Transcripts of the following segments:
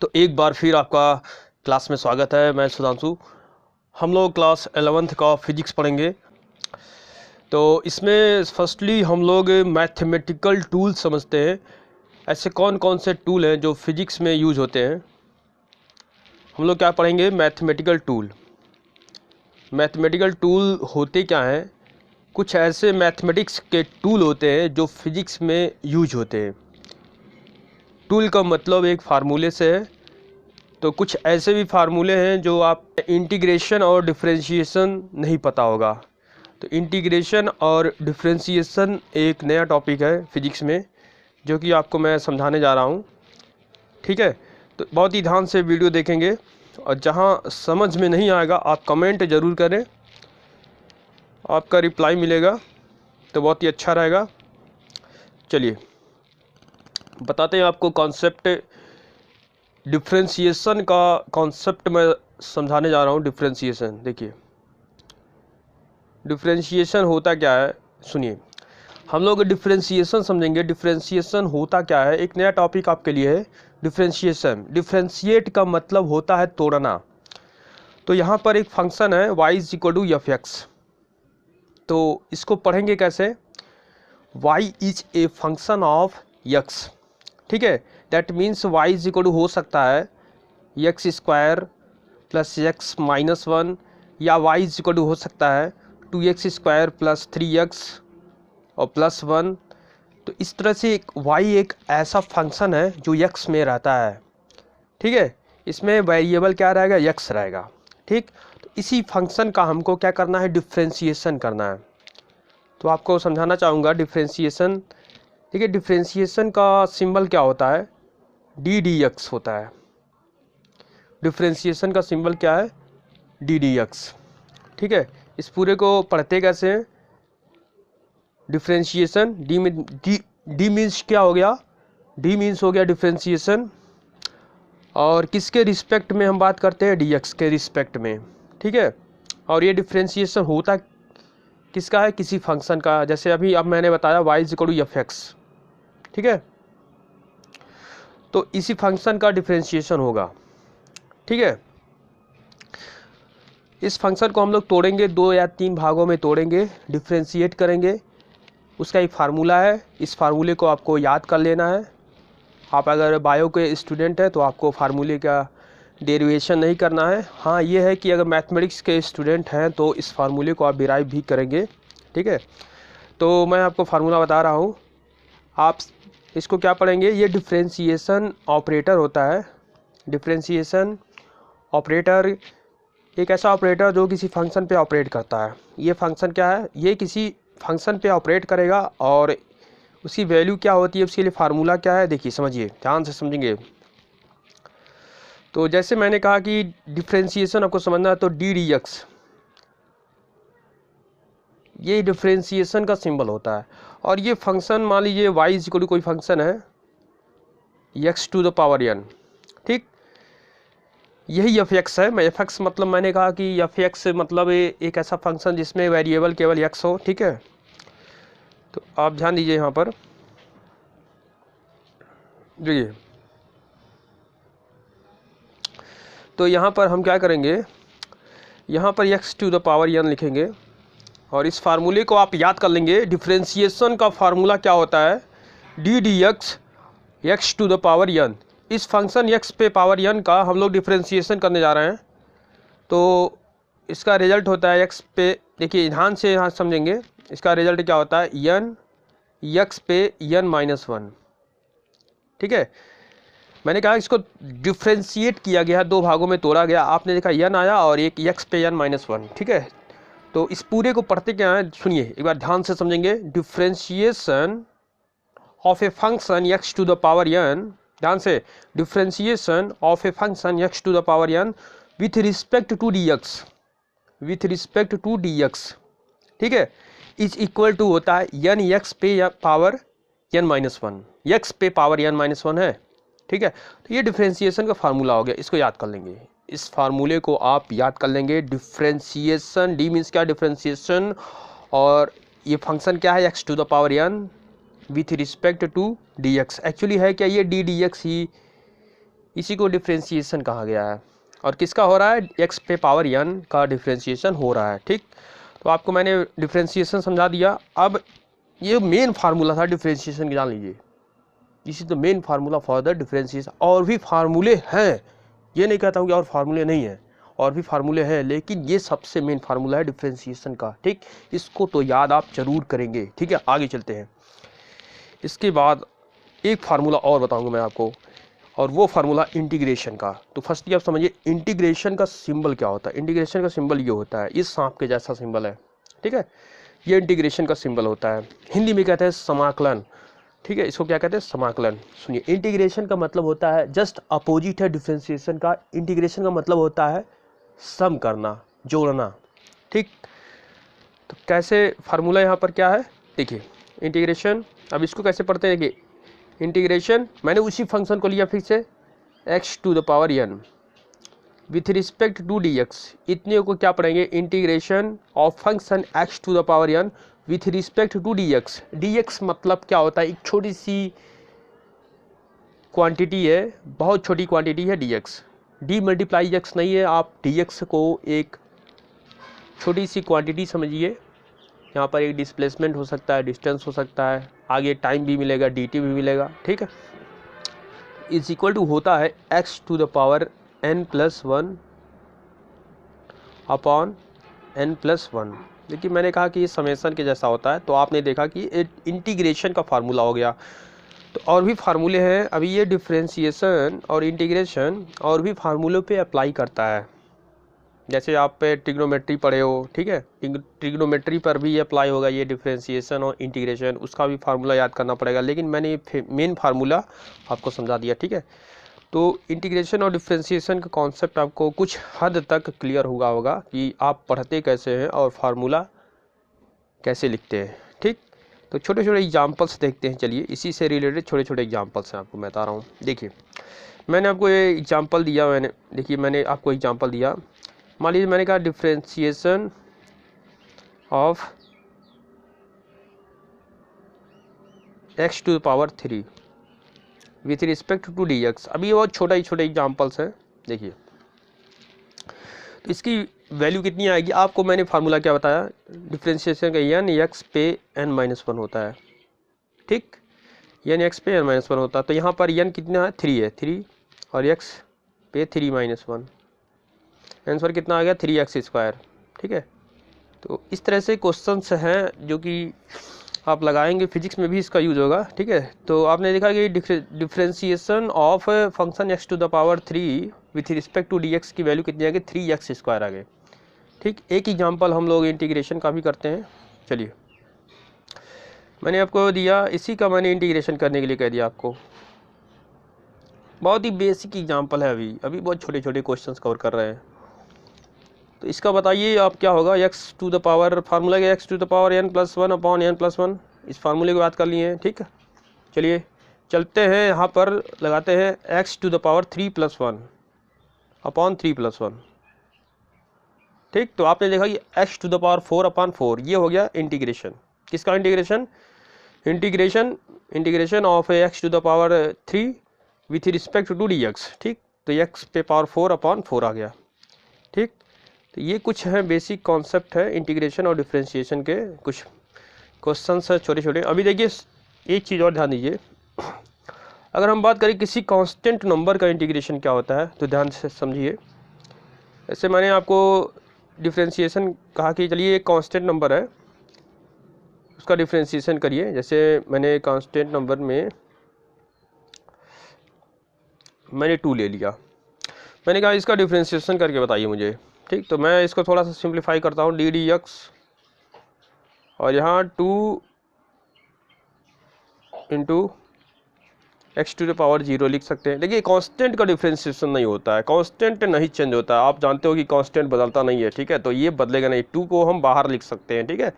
तो एक बार फिर आपका क्लास में स्वागत है। मैं सुधांशु। हम लोग क्लास 11th का फिजिक्स पढ़ेंगे। तो इसमें फर्स्टली हम लोग मैथमेटिकल टूल समझते हैं। ऐसे कौन कौन से टूल हैं जो फिजिक्स में यूज होते हैं। हम लोग क्या पढ़ेंगे? Mathematical tool. मैथमेटिकल टूल होते क्या हैं? कुछ ऐसे मैथमेटिक्स के टूल होते हैं जो फिजिक्स में यूज होते हैं। टूल का मतलब एक फार्मूले से है। तो कुछ ऐसे भी फार्मूले हैं जो आप इंटीग्रेशन और डिफरेंशिएशन नहीं पता होगा। तो इंटीग्रेशन और डिफरेंशिएशन एक नया टॉपिक है फिजिक्स में, जो कि आपको मैं समझाने जा रहा हूँ। ठीक है, तो बहुत ही ध्यान से वीडियो देखेंगे और जहाँ समझ में नहीं आएगा आप कमेंट ज़रूर करें, आपका रिप्लाई मिलेगा तो बहुत ही अच्छा रहेगा। चलिए बताते हैं आपको कॉन्सेप्ट। डिफरेंशिएशन का कॉन्सेप्ट मैं समझाने जा रहा हूँ। डिफरेंशिएशन देखिए, डिफरेंशिएशन होता क्या है सुनिए। हम लोग डिफरेंशिएशन समझेंगे। डिफरेंशिएशन होता क्या है, एक नया टॉपिक आपके लिए है डिफरेंशिएशन। डिफरेंशिएट का मतलब होता है तोड़ना। तो यहाँ पर एक फंक्शन है y = f(x). तो इसको पढ़ेंगे कैसे? y is a function of x। ठीक है, दैट मीन्स y हो सकता है x² + x - 1 या y हो सकता है 2x² + 3x और +1। तो इस तरह से y एक ऐसा फंक्शन है जो x में रहता है। ठीक है, इसमें वेरिएबल क्या रहेगा? x रहेगा। ठीक, तो इसी फंक्शन का हमको क्या करना है? डिफरेंशिएशन करना है। तो आपको समझाना चाहूँगा डिफरेंशिएशन। ठीक है, डिफरेंशिएशन का सिंबल क्या होता है? ddx होता है। डिफरेंशिएशन का सिंबल क्या है? ddx। ठीक है, इस पूरे को पढ़ते कैसे हैं? डिफरेंशिएशन डी मीन्स क्या हो गया? डी मीन्स हो गया डिफरेंशिएशन। और किसके रिस्पेक्ट में हम बात करते हैं? dx के रिस्पेक्ट में। ठीक है, और ये डिफरेंशिएशन होता किसका है? किसी फंक्शन का। जैसे अभी अब मैंने बताया y = f(x). ठीक है, तो इसी फंक्शन का डिफरेंशिएशन होगा। ठीक है, इस फंक्शन को हम लोग तोड़ेंगे, 2 या 3 भागों में तोड़ेंगे, डिफरेंशिएट करेंगे। उसका एक फार्मूला है, इस फार्मूले को आपको याद कर लेना है। आप अगर बायो के स्टूडेंट हैं तो आपको फार्मूले का डेरिवेशन नहीं करना है। हाँ, ये है कि अगर मैथमेटिक्स के स्टूडेंट हैं तो इस फार्मूले को आप डिराइव भी करेंगे। ठीक है, तो मैं आपको फार्मूला बता रहा हूँ, आप इसको क्या पढ़ेंगे? ये डिफरेंशिएशन ऑपरेटर होता है। डिफरेंशिएशन ऑपरेटर एक ऐसा ऑपरेटर जो किसी फंक्शन पे ऑपरेट करता है। ये फंक्शन क्या है? ये किसी फंक्शन पे ऑपरेट करेगा और उसकी वैल्यू क्या होती है, उसके लिए फार्मूला क्या है? देखिए समझिए, ध्यान से समझेंगे। तो जैसे मैंने कहा कि डिफरेंशिएशन आपको समझना है, तो ddx ये डिफरेंशिएशन का सिंबल होता है। और ये फंक्शन मान लीजिए y = कोई फंक्शन है x⁴n। ठीक, यही f(x) है। मैं f(x) मतलब मैंने कहा कि f(x) मतलब एक ऐसा फंक्शन जिसमें वेरिएबल केवल x हो। ठीक है, तो आप ध्यान दीजिए यहाँ पर। देखिए, तो यहाँ पर हम क्या करेंगे? यहाँ पर x⁴n लिखेंगे और इस फार्मूले को आप याद कर लेंगे। डिफरेंशिएशन का फार्मूला क्या होता है? ddx x⁴n। इस फंक्शन x पे पावर n का हम लोग डिफरेंशिएशन करने जा रहे हैं। तो इसका रिजल्ट होता है x पे, देखिए ध्यान से यहाँ समझेंगे, इसका रिजल्ट क्या होता है? n x पे n - 1। ठीक है, मैंने कहा इसको डिफरेंशिएट किया गया, 2 भागों में तोड़ा गया। आपने देखा n आया और एक x पे n - 1। ठीक है, तो इस पूरे को पढ़ते क्या है सुनिए, एक बार ध्यान से समझेंगे। Differentiation of a function x⁴n, ध्यान से, differentiation of a function x⁴n with respect to dx, with respect to dx। ठीक है, इज इक्वल टू होता है n x पे पावर n - 1। x पे पावर n - 1 है। ठीक है, तो ये डिफरेंशिएशन का फार्मूला हो गया, इसको याद कर लेंगे। इस फार्मूले को आप याद कर लेंगे। डिफरेंशिएशन, डी मीन्स क्या? डिफरेंशिएशन, और ये फंक्शन क्या है? x⁴n with respect to dx। Actually है क्या? ये ddx ही इसी को डिफ्रेंशिएशन कहा गया है। और किसका हो रहा है, x पे पावर n का डिफ्रेंशिएशन हो रहा है। ठीक, तो आपको मैंने डिफ्रेंशिएशन समझा दिया। अब ये मेन फार्मूला था डिफ्रेंशिएशन, जान लीजिए, this is the main formula for the differentiation. और भी फार्मूले हैं, ये नहीं कहता हूँ कि और फार्मूले नहीं हैं, और भी फार्मूले हैं, लेकिन ये सबसे मेन फार्मूला है डिफ्रेंशिएशन का। ठीक, इसको तो याद आप जरूर करेंगे। ठीक है, आगे चलते हैं। इसके बाद एक फार्मूला और बताऊंगा मैं आपको, और वो फार्मूला इंटीग्रेशन का। तो फर्स्ट आप समझिए इंटीग्रेशन का सिंबल क्या होता है। इंटीग्रेशन का सिंबल ये होता है, इस सांप के जैसा सिंबल है। ठीक है, ये इंटीग्रेशन का सिंबल होता है। हिंदी में कहते हैं समाकलन। ठीक है, इसको क्या कहते हैं, समाकलन। सुनिए, इंटीग्रेशन का मतलब होता है जस्ट अपोजिट है डिफरेंशिएशन का। इंटीग्रेशन का मतलब होता है सम करना, जोड़ना। ठीक, तो कैसे फार्मूला यहाँ पर क्या है, देखिए इंटीग्रेशन। अब इसको कैसे पढ़ते हैं कि इंटीग्रेशन, मैंने उसी फंक्शन को लिया फिर से, x to the power n with respect to dx। इतने को क्या पढ़ेंगे, integration of function x to the power n with respect to dx। dx मतलब क्या होता है, एक छोटी सी क्वांटिटी है, बहुत छोटी क्वांटिटी है dx। d मल्टीप्लाई x नहीं है, आप dx को एक छोटी सी क्वांटिटी समझिए। यहाँ पर एक डिस्प्लेसमेंट हो सकता है, डिस्टेंस हो सकता है, आगे टाइम भी मिलेगा, dt भी मिलेगा। ठीक है, इज इक्वल टू होता है x to the power n+1 upon n+1। देखिए मैंने कहा कि ये समेशन के जैसा होता है, तो आपने देखा कि इंटीग्रेशन का फार्मूला हो गया। तो और भी फार्मूले हैं, अभी ये डिफ्रेंशिएशन और इंटीग्रेशन और भी फार्मूलों पे अप्लाई करता है। जैसे आप पे ट्रिग्नोमेट्री पढ़े हो, ठीक है, ट्रिग्नोमेट्री पर भी ये अप्लाई होगा, ये डिफ्रेंशिएशन और इंटीग्रेशन, उसका भी फार्मूला याद करना पड़ेगा, लेकिन मैंने ये मेन फार्मूला आपको समझा दिया। ठीक है, तो इंटीग्रेशन और डिफ्रेंशिएशन का कॉन्सेप्ट आपको कुछ हद तक क्लियर होगा कि आप पढ़ते कैसे हैं और फार्मूला कैसे लिखते हैं। ठीक, तो छोटे छोटे एग्जाम्पल्स देखते हैं। चलिए, इसी से रिलेटेड छोटे छोटे एग्जाम्पल्स हैं आपको मैं बता रहा हूँ। देखिए मैंने आपको ये एग्जाम्पल दिया, मैंने आपको एग्जाम्पल दिया। मान लीजिए मैंने कहा differentiation of x to the power 3 with respect to dx। अभी ये बहुत छोटे एग्जाम्पल्स हैं। देखिए तो इसकी वैल्यू कितनी आएगी, आपको मैंने फार्मूला क्या बताया, डिफ्रेंशिएशन का n x पे n-1 होता है। ठीक, n x पे n-1 होता है, तो यहाँ पर n कितना है, 3 है, 3 और x पे 3-1, आंसर कितना आ गया, 3x²। ठीक है, तो इस तरह से क्वेश्चंस हैं जो कि आप लगाएंगे, फिजिक्स में भी इसका यूज होगा। ठीक है, तो आपने देखा कि differentiation of function x to the power 3 with respect to dx की वैल्यू कितनी आ गई, 3x² आ गए। ठीक, एक एग्जांपल हम लोग इंटीग्रेशन का भी करते हैं। चलिए, मैंने आपको दिया, इसी का मैंने इंटीग्रेशन करने के लिए कह दिया आपको। बहुत ही बेसिक एग्जांपल है, अभी बहुत छोटे छोटे क्वेश्चंस कवर कर रहे हैं। तो इसका बताइए आप क्या होगा, x to the power, formula है x to the power n+1 upon n+1। इस फार्मूले को याद कर लिए हैं। ठीक है, चलिए चलते हैं, यहाँ पर लगाते हैं x to the power 3+1 upon 3+1। ठीक, तो आपने देखा कि x टू द पावर 4/4, ये हो गया इंटीग्रेशन। किसका integration, integration of x to the power 3 with respect to dx। ठीक, तो x पे पावर 4/4 आ गया। ठीक, तो ये कुछ है बेसिक कॉन्सेप्ट है इंटीग्रेशन और डिफ्रेंशिएशन के, कुछ क्वेश्चंस है छोटे छोटे। अभी देखिए एक चीज़ और ध्यान दीजिए, अगर हम बात करें किसी कांस्टेंट नंबर का इंटीग्रेशन क्या होता है, तो ध्यान से समझिए। ऐसे मैंने आपको डिफ्रेंशिएशन कहा कि चलिए एक कांस्टेंट नंबर है, उसका डिफ्रेंशिएशन करिए। जैसे मैंने कांस्टेंट नंबर में मैंने 2 ले लिया, मैंने कहा इसका डिफ्रेंशिएशन करके बताइए मुझे। ठीक, तो मैं इसको थोड़ा सा सिंप्लीफाई करता हूँ, ddx, और यहाँ 2 into x to the power 0 लिख सकते हैं। देखिए कांस्टेंट का डिफ्रेंशिएशन नहीं होता है, कांस्टेंट नहीं चेंज होता है, आप जानते हो कि कांस्टेंट बदलता नहीं है। ठीक है, तो ये बदलेगा नहीं, 2 को हम बाहर लिख सकते हैं। ठीक है,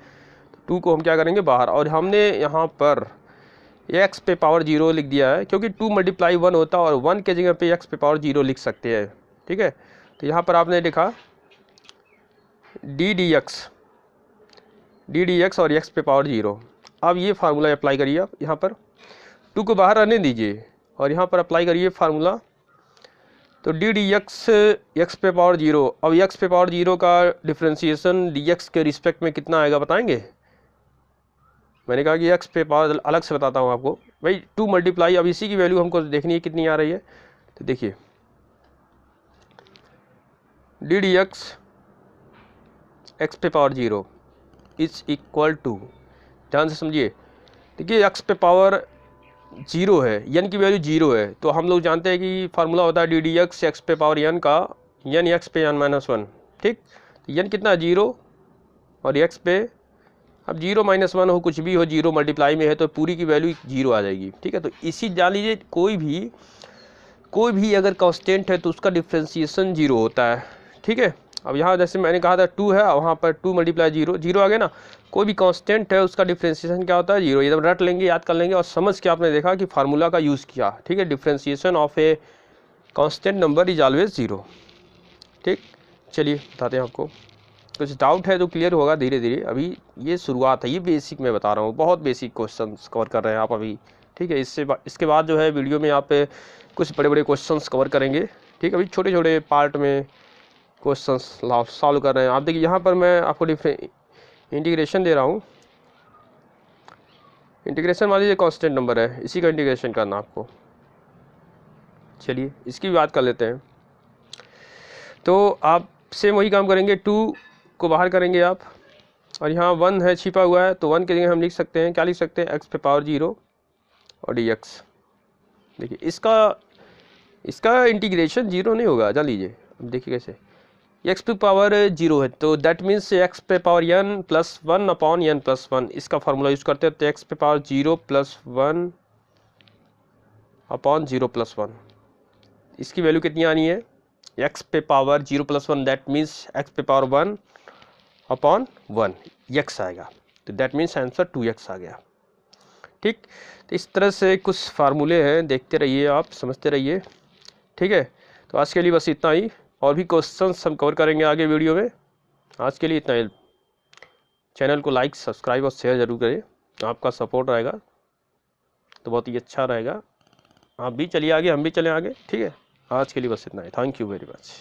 2 को हम क्या करेंगे, बाहर, और हमने यहाँ पर x पे पावर 0 लिख दिया है, क्योंकि 2 मल्टीप्लाई 1 होता है, और 1 के जगह पे x पे पावर 0 लिख सकते हैं। ठीक है, तो यहाँ पर आपने देखा ddx और x पे पावर 0। अब ये फार्मूला अप्लाई करिए आप, यहाँ पर 2 को बाहर रहने दीजिए और यहाँ पर अप्लाई करिए फार्मूला तो डी डी एक्स एक्स पे पावर जीरो, अब एक्स पे पावर जीरो का डिफ्रेंशिएशन डी एक्स के रिस्पेक्ट में कितना आएगा बताएंगे? मैंने कहा कि एक्स पे पावर अलग से बताता हूँ आपको भाई, 2 मल्टीप्लाई, अब इसी की वैल्यू हमको देखनी है कितनी आ रही है। तो देखिए डी डी एक्स एक्स पे power zero is equal to, ध्यान से समझिए, देखिए एक्स पे पावर जीरो है, यन की वैल्यू जीरो है, तो हम लोग जानते हैं कि फार्मूला होता है डी डी एक्स एक्स पे पावर यन का यन एक्स पे यन माइनस वन, ठीक। तो यन कितना है जीरो, और एक्स पे अब जीरो माइनस वन हो, कुछ भी हो, जीरो मल्टीप्लाई में है तो पूरी की वैल्यू जीरो आ जाएगी, ठीक है। तो इसी जान लीजिए कोई भी अगर कांस्टेंट है तो उसका डिफ्रेंशिएशन जीरो होता है, ठीक है। अब यहाँ जैसे मैंने कहा था 2 है, वहाँ पर 2 मल्टीप्लाई जीरो, जीरो आ गया ना। कोई भी कांस्टेंट है उसका डिफ्रेंशिएशन क्या होता है? जीरो। एकदम रट लेंगे, याद कर लेंगे और समझ के आपने देखा कि फार्मूला का यूज़ किया, ठीक है। Differentiation of a constant number is always zero, ठीक। चलिए बताते हैं आपको, कुछ डाउट है तो क्लियर होगा धीरे धीरे, अभी ये शुरुआत है, ये बेसिक मैं बता रहा हूँ, बहुत बेसिक क्वेश्चन कवर कर रहे हैं आप अभी, ठीक है। इसके बाद जो है वीडियो में आप कुछ बड़े बड़े क्वेश्चंस कवर करेंगे, ठीक है। अभी छोटे छोटे पार्ट में क्वेश्चंस सॉल्व कर रहे हैं आप। देखिए यहाँ पर मैं आपको इंटीग्रेशन दे रहा हूँ, इंटीग्रेशन मान लीजिए कांस्टेंट नंबर है, इसी का इंटीग्रेशन करना आपको। चलिए इसकी भी बात कर लेते हैं। तो आप सेम वही काम करेंगे, 2 को बाहर करेंगे आप, और यहाँ 1 है छिपा हुआ है, तो 1 के जगह हम लिख सकते हैं, क्या लिख सकते हैं? एक्स पे पावर जीरो और डी एक्स। देखिए इसका इंटीग्रेशन जीरो नहीं होगा, जान लीजिए। अब देखिए कैसे, एक्स पे पावर जीरो है तो दैट मीन्स एक्स पे power n plus one upon n plus one, इसका फार्मूला यूज़ करते हैं। तो एक्स पे power zero plus one upon zero plus one, इसकी वैल्यू कितनी आनी है? एक्स पे power zero plus one, that means x पे power one upon one, x आएगा, तो दैट मीन्स आंसर 2x आ गया, ठीक। तो इस तरह से कुछ फार्मूले हैं, देखते रहिए आप, समझते रहिए, ठीक है। तो आज के लिए बस इतना ही, और भी क्वेश्चंस हम कवर करेंगे आगे वीडियो में। आज के लिए इतना ही। चैनल को लाइक सब्सक्राइब और शेयर ज़रूर करें, आपका सपोर्ट रहेगा तो बहुत ही अच्छा रहेगा। आप भी चलिए आगे, हम भी चलें आगे, ठीक है। आज के लिए बस इतना ही, थैंक यू वेरी मच।